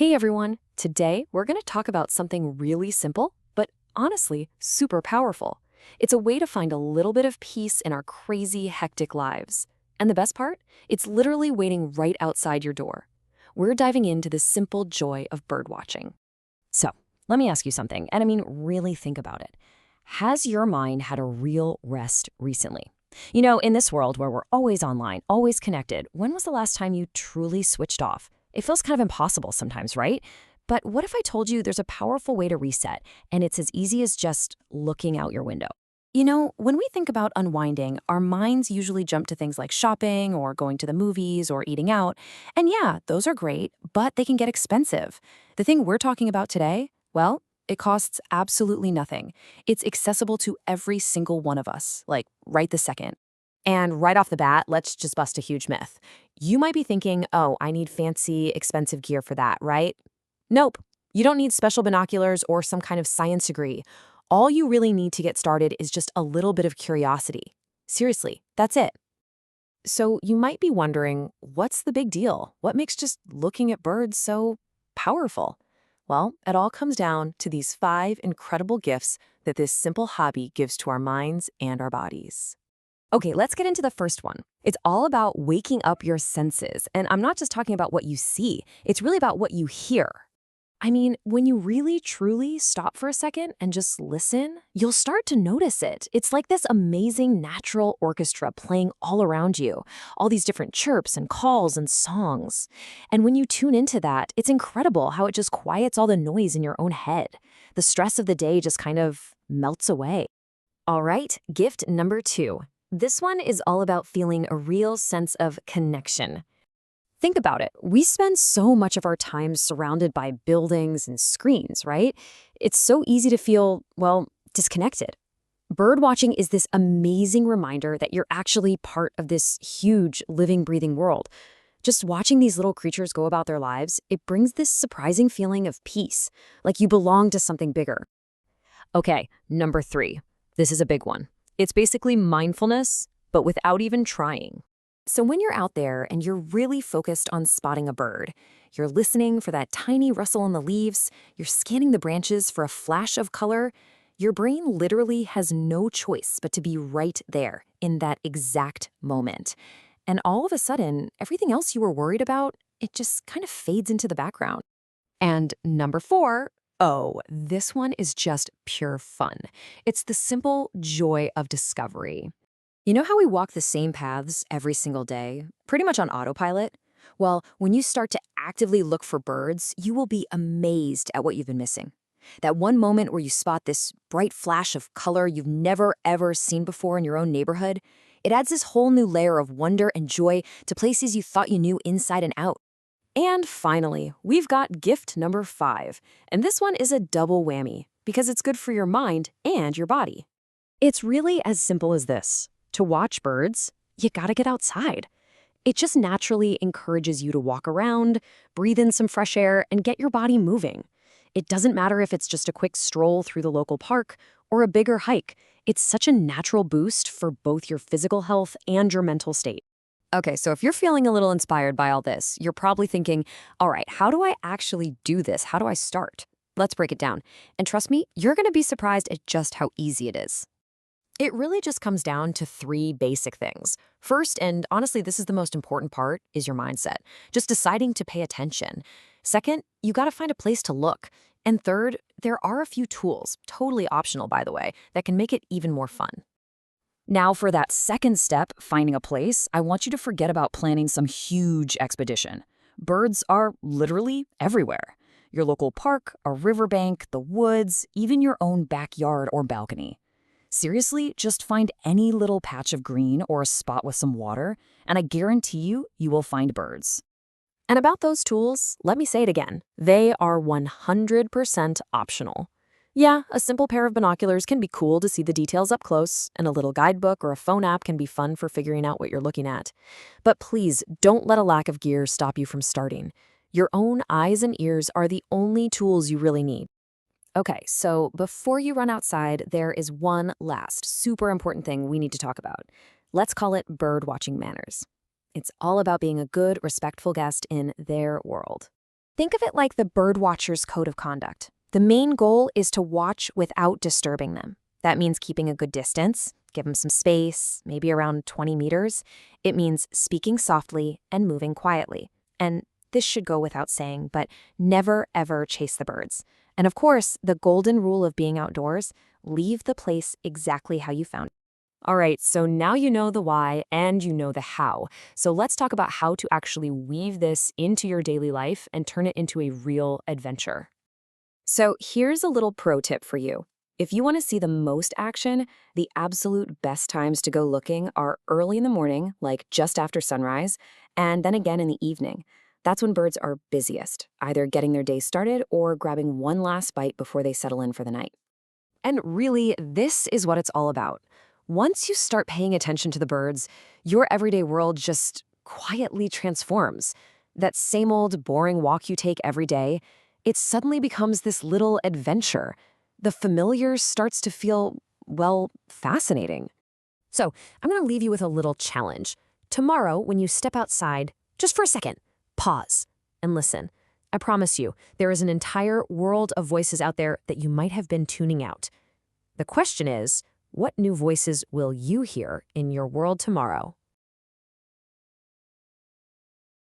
Hey everyone! Today we're going to talk about something really simple, but honestly, super powerful. It's a way to find a little bit of peace in our crazy, hectic lives. And the best part? It's literally waiting right outside your door. We're diving into the simple joy of birdwatching. So, let me ask you something, and I mean, really think about it. Has your mind had a real rest recently? In this world where we're always online, always connected, when was the last time you truly switched off? It feels kind of impossible sometimes, right? But what if I told you there's a powerful way to reset, and it's as easy as just looking out your window? When we think about unwinding, our minds usually jump to things like shopping or going to the movies or eating out. And yeah, those are great, but they can get expensive. The thing we're talking about today, well, it costs absolutely nothing. It's accessible to every single one of us, like right this second. And right off the bat, let's just bust a huge myth. You might be thinking, oh, I need fancy, expensive gear for that, right? Nope. You don't need special binoculars or some kind of science degree. All you really need to get started is just a little bit of curiosity. Seriously, that's it. So you might be wondering, what's the big deal? What makes just looking at birds so powerful? Well, it all comes down to these 5 incredible gifts that this simple hobby gives to our minds and our bodies. Okay, let's get into the first one. It's all about waking up your senses. And I'm not just talking about what you see, it's really about what you hear. I mean, when you really, truly stop for a second and just listen, you'll start to notice it. It's like this amazing natural orchestra playing all around you, all these different chirps and calls and songs. And when you tune into that, it's incredible how it just quiets all the noise in your own head. The stress of the day just kind of melts away. All right, gift number 2. This one is all about feeling a real sense of connection. Think about it. We spend so much of our time surrounded by buildings and screens, right? It's so easy to feel, well, disconnected. Birdwatching is this amazing reminder that you're actually part of this huge, living, breathing world. Just watching these little creatures go about their lives, it brings this surprising feeling of peace, like you belong to something bigger. Okay, number 3. This is a big one. It's basically mindfulness, but without even trying. So when you're out there and you're really focused on spotting a bird, you're listening for that tiny rustle in the leaves, you're scanning the branches for a flash of color, your brain literally has no choice but to be right there in that exact moment. And all of a sudden, everything else you were worried about, it just kind of fades into the background. And number 4, oh, this one is just pure fun. It's the simple joy of discovery. You know how we walk the same paths every single day, pretty much on autopilot? Well, when you start to actively look for birds, you will be amazed at what you've been missing. That one moment where you spot this bright flash of color you've never ever seen before in your own neighborhood, it adds this whole new layer of wonder and joy to places you thought you knew inside and out. And finally, we've got gift number 5, and this one is a double whammy because it's good for your mind and your body. It's really as simple as this. To watch birds, you gotta get outside. It just naturally encourages you to walk around, breathe in some fresh air, and get your body moving. It doesn't matter if it's just a quick stroll through the local park or a bigger hike. It's such a natural boost for both your physical health and your mental state. Okay, so if you're feeling a little inspired by all this, you're probably thinking, all right, how do I actually do this? How do I start? Let's break it down. And trust me, you're gonna be surprised at just how easy it is. It really just comes down to 3 basic things. First, and honestly, this is the most important part, is your mindset. Just deciding to pay attention. Second, you gotta find a place to look. And third, there are a few tools, totally optional by the way, that can make it even more fun. Now for that second step, finding a place, I want you to forget about planning some huge expedition. Birds are literally everywhere. Your local park, a riverbank, the woods, even your own backyard or balcony. Seriously, just find any little patch of green or a spot with some water, and I guarantee you will find birds. And about those tools, let me say it again. They are 100% optional. Yeah, a simple pair of binoculars can be cool to see the details up close, and a little guidebook or a phone app can be fun for figuring out what you're looking at. But please, don't let a lack of gear stop you from starting. Your own eyes and ears are the only tools you really need. Okay, so before you run outside, there is one last super important thing we need to talk about. Let's call it bird watching manners. It's all about being a good, respectful guest in their world. Think of it like the birdwatcher's code of conduct. The main goal is to watch without disturbing them. That means keeping a good distance, give them some space, maybe around 20 meters. It means speaking softly and moving quietly. And this should go without saying, but never ever chase the birds. And of course, the golden rule of being outdoors, leave the place exactly how you found it. All right, so now you know the why and you know the how. So let's talk about how to actually weave this into your daily life and turn it into a real adventure. So here's a little pro tip for you. If you want to see the most action, the absolute best times to go looking are early in the morning, like just after sunrise, and then again in the evening. That's when birds are busiest, either getting their day started or grabbing one last bite before they settle in for the night. And really, this is what it's all about. Once you start paying attention to the birds, your everyday world just quietly transforms. That same old boring walk you take every day, it suddenly becomes this little adventure. The familiar starts to feel, well, fascinating. So, I'm going to leave you with a little challenge. Tomorrow, when you step outside, just for a second, pause and listen. I promise you, there is an entire world of voices out there that you might have been tuning out. The question is, what new voices will you hear in your world tomorrow?